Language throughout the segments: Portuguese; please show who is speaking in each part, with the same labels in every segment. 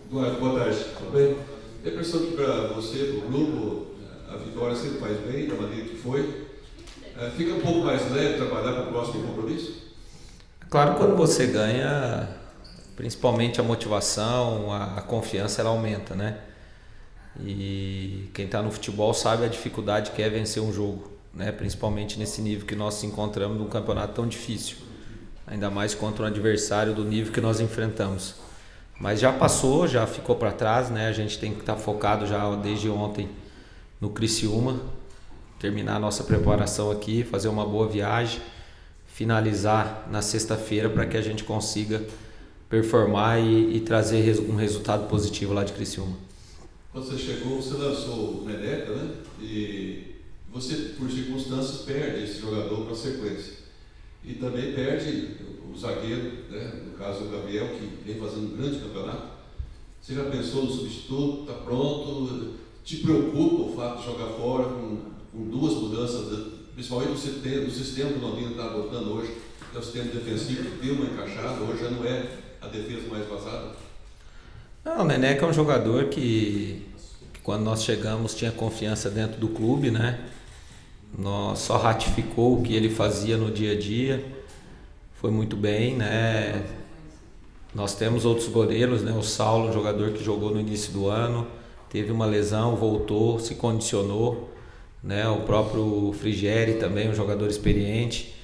Speaker 1: Eduardo, boa tarde, tudo bem? A impressão que para você, para o grupo, a vitória sempre faz bem, da maneira que foi. Fica um pouco mais leve trabalhar para o próximo compromisso?
Speaker 2: Claro, quando você ganha, principalmente a motivação, a confiança, ela aumenta, né? E quem está no futebol sabe a dificuldade que é vencer um jogo, né? Principalmente nesse nível que nós nos encontramos num campeonato tão difícil, ainda mais contra um adversário do nível que nós enfrentamos. Mas já passou, já ficou para trás, né? A gente tem que estar focado já desde ontem no Criciúma, terminar a nossa preparação aqui, fazer uma boa viagem, finalizar na sexta-feira para que a gente consiga performar e trazer um resultado positivo lá de Criciúma.
Speaker 1: Quando você chegou, você lançou o Neneca, né? E você, por circunstâncias, perde esse jogador para a sequência. E também perde o zagueiro, né? No caso o Gabriel, que vem fazendo um grande campeonato. Você já pensou no substituto? Está pronto? Te preocupa o fato de jogar fora com duas mudanças, principalmente do sistema que o Londrina está adotando hoje, que é o sistema defensivo, que deu uma encaixada, hoje já não é a defesa mais vazada?
Speaker 2: Não, o Neneca é um jogador que quando nós chegamos tinha confiança dentro do clube, né? Nós só ratificou o que ele fazia no dia a dia, foi muito bem, né? Nós temos outros goleiros, né? O Saulo, um jogador que jogou no início do ano, teve uma lesão, voltou, se condicionou, né? O próprio Frigeri também, um jogador experiente.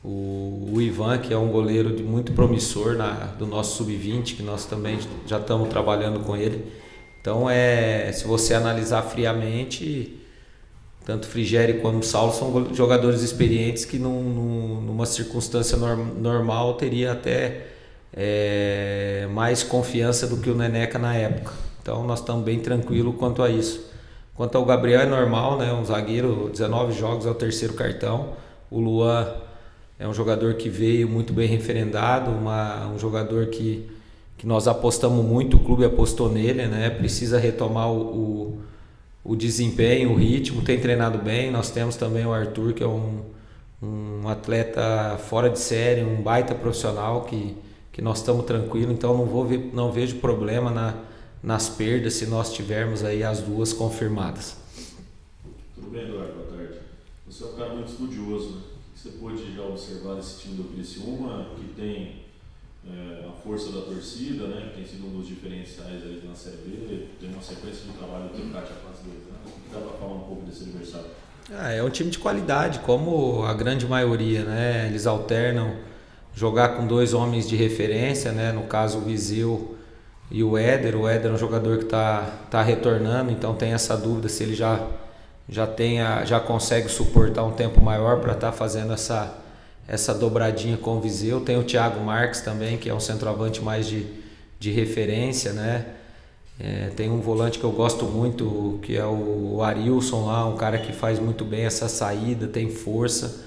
Speaker 2: O Ivan, que é um goleiro muito promissor do nosso sub-20, que nós também já estamos trabalhando com ele. Então, se você analisar friamente, tanto Frigeri como Saulo são jogadores experientes que numa circunstância normal teria até mais confiança do que o Neneca na época. Então nós estamos bem tranquilos quanto a isso. Quanto ao Gabriel é normal, né? Um zagueiro, 19 jogos é o terceiro cartão. O Luan é um jogador que veio muito bem referendado, um jogador que nós apostamos muito, o clube apostou nele, né? Precisa retomar o desempenho, o ritmo, tem treinado bem. Nós temos também o Arthur, que é um atleta fora de série, um baita profissional que nós estamos tranquilos, então não vejo problema nas perdas se nós tivermos aí as duas confirmadas.
Speaker 3: Tudo bem, Eduardo, boa tarde. Você é um cara muito estudioso, né? Você pôde já observar esse time do Criciúma, que tem a força da torcida, né? Que tem sido um dos diferenciais aí na Série B, tem uma sequência de trabalho do Tecate há quase 2 anos. Dá para falar um pouco desse adversário?
Speaker 2: É um time de qualidade, como a grande maioria, né? Eles alternam jogar com 2 homens de referência, né? No caso o Viseu e o Éder. O Éder é um jogador que tá retornando, então tem essa dúvida se ele já consegue suportar um tempo maior para estar fazendo essa dobradinha com o Viseu. Tem o Thiago Marques também, que é um centroavante mais de referência, né? Tem um volante que eu gosto muito, que é o Arilson lá, um cara que faz muito bem essa saída, tem força,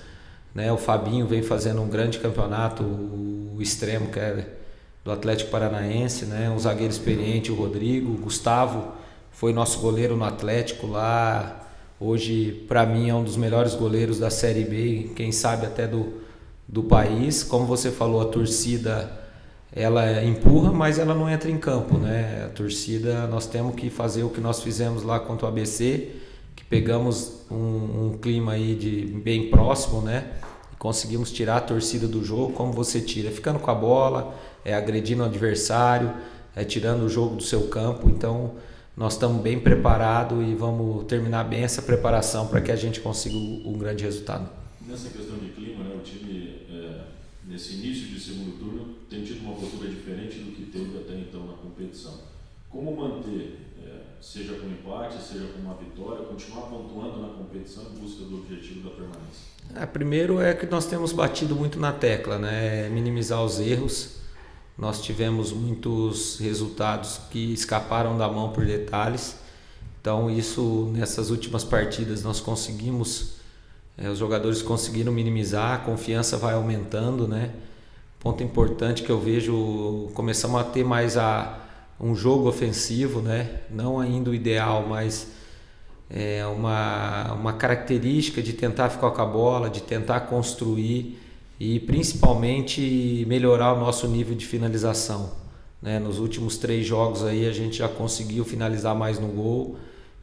Speaker 2: né? O Fabinho vem fazendo um grande campeonato, o extremo que é do Atlético Paranaense, né? Um zagueiro experiente, o Rodrigo. O Gustavo foi nosso goleiro no Atlético lá, hoje para mim é um dos melhores goleiros da Série B, quem sabe até do país. Como você falou, a torcida ela empurra, mas ela não entra em campo, né? A torcida, nós temos que fazer o que nós fizemos lá contra o ABC, que pegamos um clima aí bem próximo, né? E conseguimos tirar a torcida do jogo. Como você tira? Ficando com a bola, agredindo o adversário, tirando o jogo do seu campo. Então nós estamos bem preparados e vamos terminar bem essa preparação para que a gente consiga um grande resultado.
Speaker 3: Nessa questão de clima, né, o time nesse início de segundo turno tem tido uma postura diferente do que teve até então na competição. Como manter, seja com empate, seja com uma vitória, continuar pontuando na competição em busca do objetivo da permanência?
Speaker 2: Primeiro é que nós temos batido muito na tecla, né? Minimizar os erros. Nós tivemos muitos resultados que escaparam da mão por detalhes. Então isso, nessas últimas partidas nós conseguimos, os jogadores conseguiram minimizar, a confiança vai aumentando, né? Ponto importante que eu vejo, começamos a ter mais um jogo ofensivo, né? Não ainda o ideal, mas uma característica de tentar ficar com a bola, de tentar construir e principalmente melhorar o nosso nível de finalização, né? Nos últimos 3 jogos aí a gente já conseguiu finalizar mais no gol.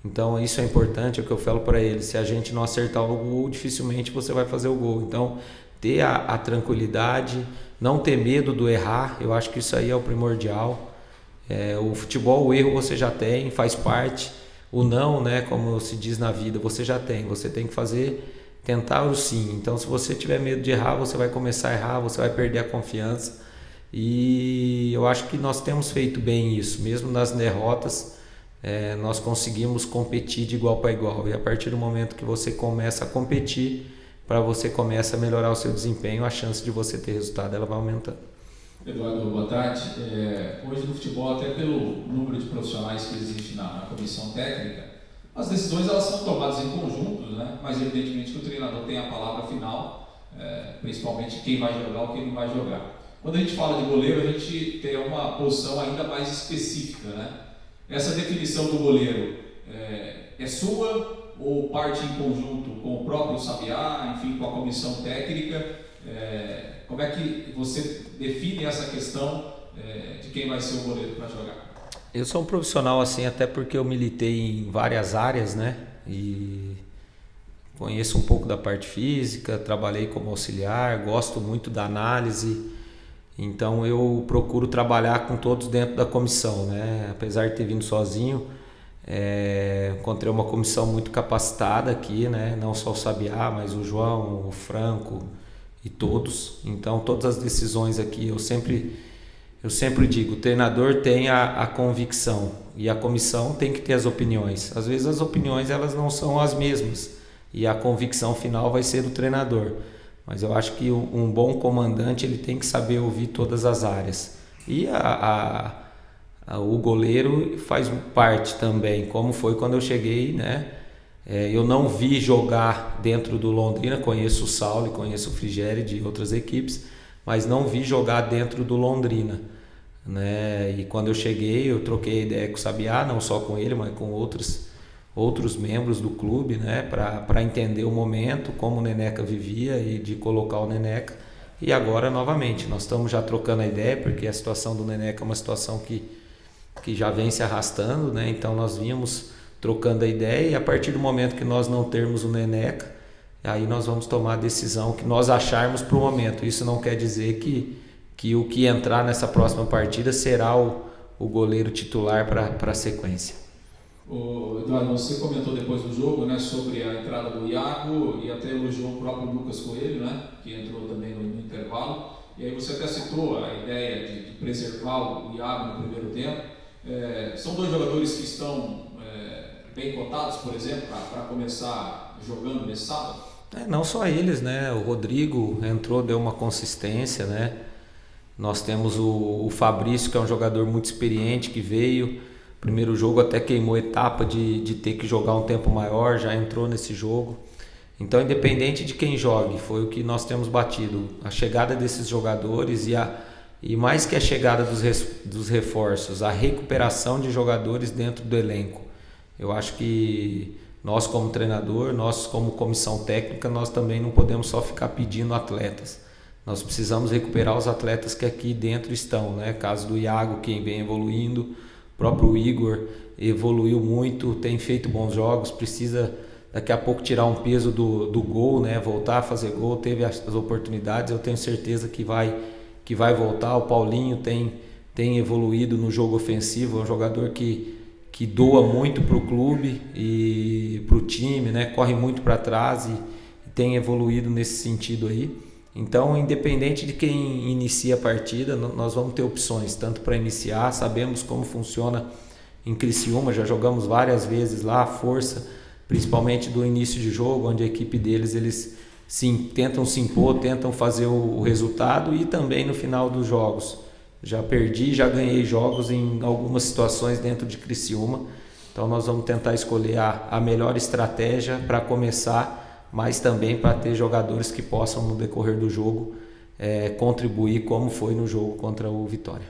Speaker 2: Então isso é importante, é o que eu falo para ele. Se a gente não acertar o gol, dificilmente você vai fazer o gol. Então ter a tranquilidade, não ter medo do errar, eu acho que isso aí é o primordial. O futebol, o erro você já tem, faz parte. O não, né, como se diz na vida, você já tem. Você tem que fazer, tentar o sim. Então se você tiver medo de errar, você vai começar a errar, você vai perder a confiança. E eu acho que nós temos feito bem isso, mesmo nas derrotas. Nós conseguimos competir de igual para igual, e a partir do momento que você começa a competir, para você começa a melhorar o seu desempenho, a chance de você ter resultado ela vai aumentando.
Speaker 4: Eduardo, boa tarde. Hoje no futebol, até pelo número de profissionais que existe na comissão técnica, as decisões elas são tomadas em conjunto, né? Mas evidentemente que o treinador tem a palavra final, principalmente quem vai jogar ou quem não vai jogar. Quando a gente fala de goleiro, a gente tem uma posição ainda mais específica, né? Essa definição do goleiro é sua ou parte em conjunto com o próprio Sabiá, enfim, com a comissão técnica? Como é que você define essa questão de quem vai ser o goleiro para jogar?
Speaker 2: Eu sou um profissional assim, até porque eu militei em várias áreas, né? E conheço um pouco da parte física, trabalhei como auxiliar, gosto muito da análise. Então eu procuro trabalhar com todos dentro da comissão, né? Apesar de ter vindo sozinho, encontrei uma comissão muito capacitada aqui, né? Não só o Sabiá, mas o João, o Franco e todos. Então todas as decisões aqui eu sempre digo, o treinador tem a convicção e a comissão tem que ter as opiniões. Às vezes as opiniões elas não são as mesmas e a convicção final vai ser do treinador. Mas eu acho que um bom comandante ele tem que saber ouvir todas as áreas. E o goleiro faz parte também, como foi quando eu cheguei, né? Eu não vi jogar dentro do Londrina, conheço o Saulo, conheço o Frigério de outras equipes, mas não vi jogar dentro do Londrina, né? E quando eu cheguei, eu troquei ideia com o Sabiá, não só com ele, mas com outros membros do clube, né, para entender o momento, como o Neneca vivia e de colocar o Neneca. E agora, novamente, nós estamos já trocando a ideia, porque a situação do Neneca é uma situação que já vem se arrastando, né? Então nós vínhamos trocando a ideia e a partir do momento que nós não termos o Neneca, aí nós vamos tomar a decisão que nós acharmos para o momento. Isso não quer dizer que o que entrar nessa próxima partida será o goleiro titular para a sequência.
Speaker 4: Eduardo, você comentou depois do jogo, né, sobre a entrada do Iago e até elogiou o próprio Lucas Coelho, né, que entrou também no intervalo. E aí você até citou a ideia de preservar o Iago no primeiro tempo. São 2 jogadores que estão bem cotados, por exemplo, para começar jogando nesse sábado?
Speaker 2: Não só eles, né? O Rodrigo entrou, deu uma consistência, né? Nós temos o Fabrício, que é um jogador muito experiente, que veio. Primeiro jogo até queimou etapa de ter que jogar um tempo maior, já entrou nesse jogo. Então, independente de quem jogue, foi o que nós temos batido. A chegada desses jogadores e mais que a chegada dos reforços, a recuperação de jogadores dentro do elenco. Eu acho que nós como treinador, nós como comissão técnica, nós também não podemos só ficar pedindo atletas. Nós precisamos recuperar os atletas que aqui dentro estão, né? Caso do Iago, quem vem evoluindo, o próprio Igor evoluiu muito, tem feito bons jogos, precisa daqui a pouco tirar um peso do gol, né? Voltar a fazer gol, teve as oportunidades, eu tenho certeza que vai voltar. O Paulinho tem evoluído no jogo ofensivo, é um jogador que doa muito para o clube e para o time, né? Corre muito para trás e tem evoluído nesse sentido aí. Então, independente de quem inicia a partida, nós vamos ter opções, tanto para iniciar, sabemos como funciona em Criciúma, já jogamos várias vezes lá, a força, principalmente do início de jogo, onde a equipe deles, eles tentam se impor, tentam fazer o resultado e também no final dos jogos. Já perdi, já ganhei jogos em algumas situações dentro de Criciúma, então nós vamos tentar escolher a melhor estratégia para começar, mas também para ter jogadores que possam no decorrer do jogo contribuir como foi no jogo contra o Vitória.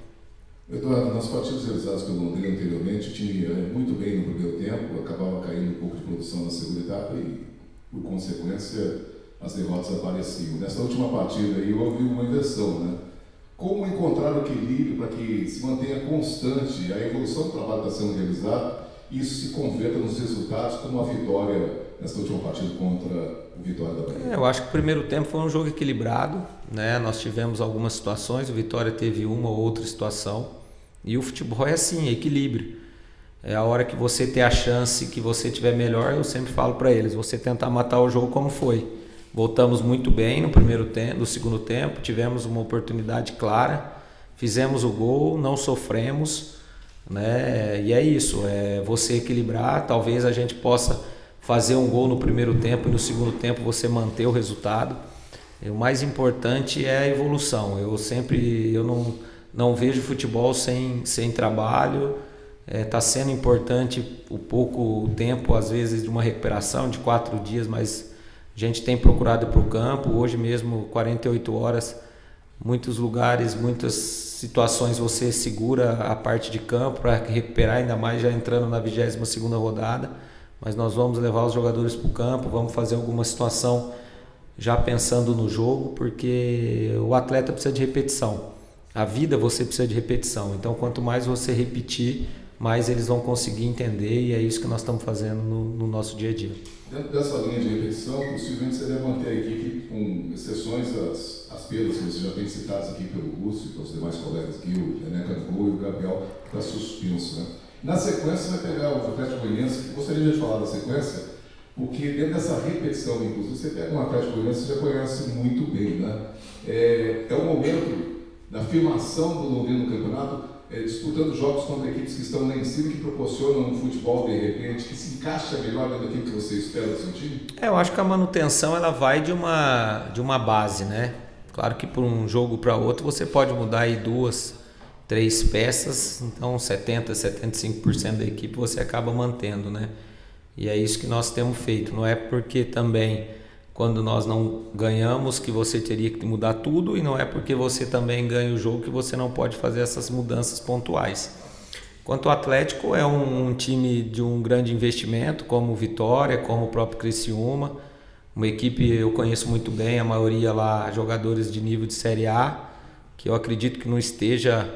Speaker 5: Eduardo, nas partidas realizadas pelo Londrina anteriormente, o time ia muito bem no primeiro tempo, acabava caindo um pouco de produção na segunda etapa e, por consequência, as derrotas apareciam. Nessa última partida aí houve uma inversão, né? como encontrar o equilíbrio para que se mantenha constante a evolução do trabalho que está sendo realizado e isso se converta nos resultados, como a vitória nessa última partida contra o Vitória da Bahia?
Speaker 2: Eu acho que o primeiro tempo foi um jogo equilibrado, né? Nós tivemos algumas situações, o Vitória teve uma ou outra situação, e o futebol é assim, é equilíbrio. É a hora que você ter a chance, que você tiver melhor, eu sempre falo para eles, você tentar matar o jogo como foi. Voltamos muito bem no primeiro tempo, no segundo tempo, tivemos uma oportunidade clara, fizemos o gol, não sofremos, né? E é isso, é você equilibrar, talvez a gente possa fazer um gol no primeiro tempo e no segundo tempo você manter o resultado. E o mais importante é a evolução. Eu não vejo futebol sem trabalho. Está sendo importante o pouco tempo, às vezes, de uma recuperação de 4 dias, mas a gente tem procurado ir para o campo. Hoje mesmo, 48 horas, muitos lugares, muitas situações você segura a parte de campo para recuperar, ainda mais já entrando na 22ª rodada. Mas nós vamos levar os jogadores para o campo, vamos fazer alguma situação já pensando no jogo, porque o atleta precisa de repetição. A vida você precisa de repetição. Então, quanto mais você repetir, mais eles vão conseguir entender, e é isso que nós estamos fazendo no nosso dia a dia.
Speaker 5: Dentro dessa linha de repetição, possivelmente você deve manter a equipe, com exceções as perdas que você já tem citadas aqui pelo Lúcio, pelos demais colegas aqui, o Neneca do Gol e o Gabriel, que está suspenso, né? Na sequência, você vai pegar o Atlético Goianiense. Gostaria de falar da sequência, porque dentro dessa repetição, inclusive, você pega um Atlético Goianiense que você já conhece muito bem, né? É o momento da afirmação do Londrina no campeonato, disputando jogos contra equipes que estão lá em cima, que proporcionam um futebol, de repente, que se encaixa melhor dentro daquilo que você espera do seu time?
Speaker 2: Eu acho que a manutenção ela vai de uma base, né? Claro que por um jogo para outro você pode mudar aí 2, 3 peças, então 70%, 75% da equipe você acaba mantendo, né? E é isso que nós temos feito. Não é porque também quando nós não ganhamos que você teria que mudar tudo, e não é porque você também ganha o jogo que você não pode fazer essas mudanças pontuais. Quanto ao Atlético, é um time de um grande investimento, como o Vitória, como o próprio Criciúma. Uma equipe eu conheço muito bem, a maioria lá jogadores de nível de Série A, que eu acredito que não esteja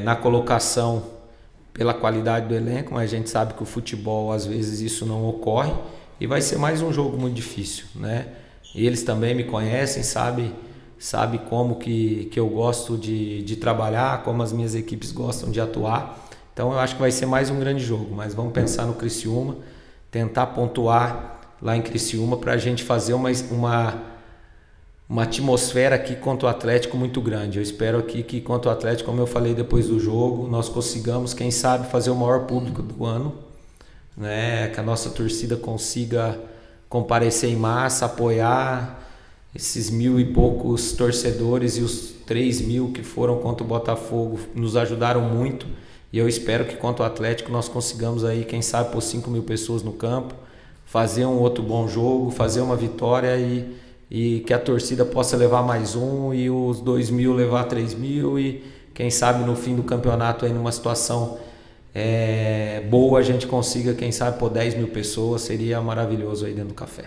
Speaker 2: na colocação pela qualidade do elenco, mas a gente sabe que o futebol às vezes isso não ocorre, e vai ser mais um jogo muito difícil, né? Eles também me conhecem, sabe como que eu gosto de trabalhar, como as minhas equipes gostam de atuar. Então eu acho que vai ser mais um grande jogo, mas vamos pensar no Criciúma, tentar pontuar lá em Criciúma para a gente fazer uma atmosfera aqui contra o Atlético muito grande. Eu espero aqui que contra o Atlético, como eu falei depois do jogo, nós consigamos, quem sabe, fazer o maior público do ano, né? Que a nossa torcida consiga comparecer em massa, apoiar esses 1.000 e poucos torcedores, e os 3.000 que foram contra o Botafogo nos ajudaram muito, e eu espero que contra o Atlético nós consigamos aí, quem sabe, por 5.000 pessoas no campo, fazer um outro bom jogo, fazer uma vitória e que a torcida possa levar mais um, e os 2.000 levar 3.000, e quem sabe no fim do campeonato aí numa situação boa a gente consiga, quem sabe, por 10.000 pessoas, seria maravilhoso aí dentro do café.